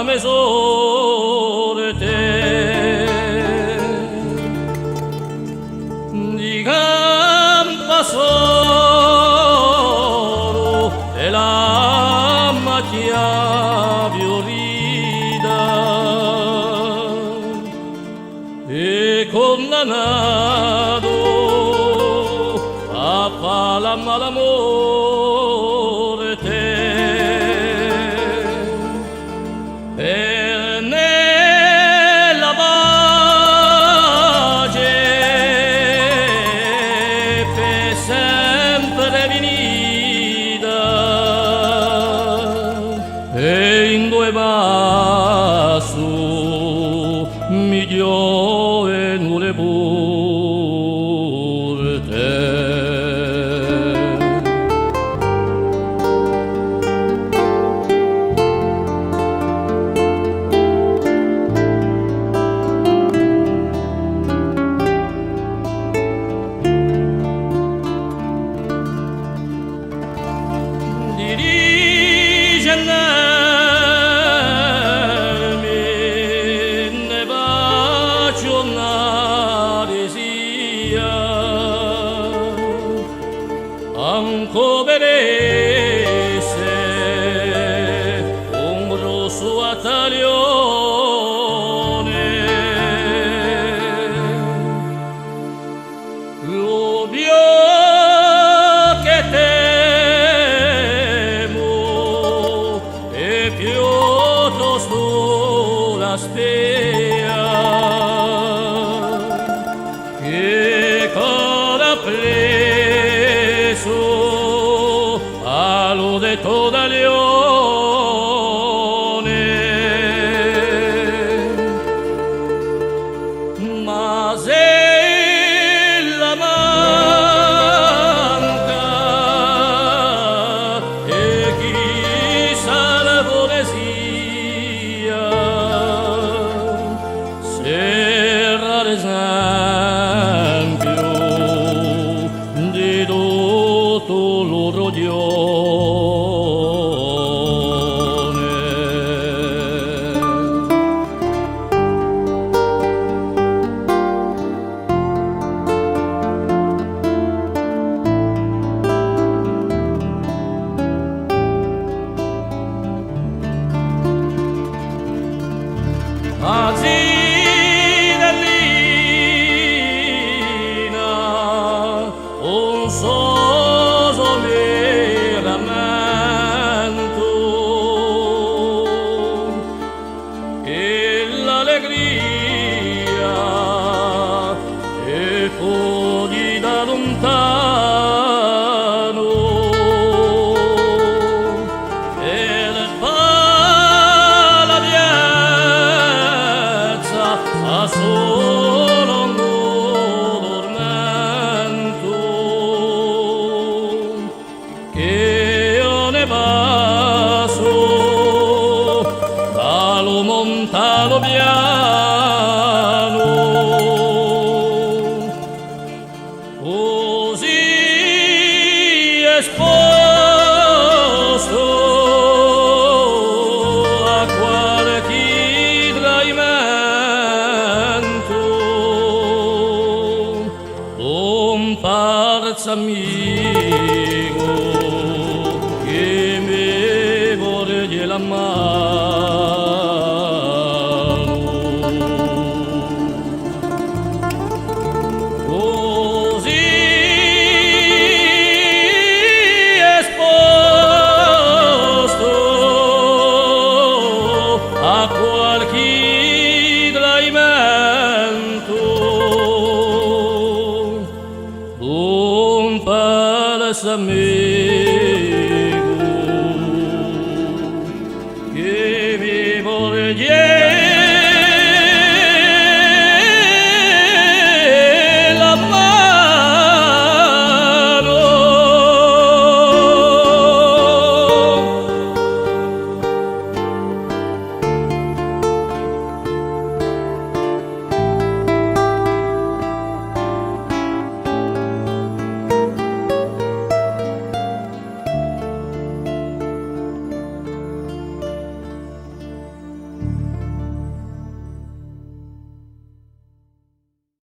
me sorte di campa solo e la macchia fiorita e condannato a fare la malamorte per nella pace per sempre venita e in due passi mi dio e nulle porte. Ne bacio una desia anco vedesse un grosso attalione l'odio che temo è piuttosto la spia che cosa preso allo detto da leone ma se la manca e chissà la poesia serra l'esempio di tutto loro Azidellina, un soso miramento e l'allegria che fogli da lontano e le la piazza a solo un tormento che io ne passo dallo montano piano così esposto a qualche tradimento un parzo amico che mi vuole la mano così esposto a qualche tradimento un palazzo amico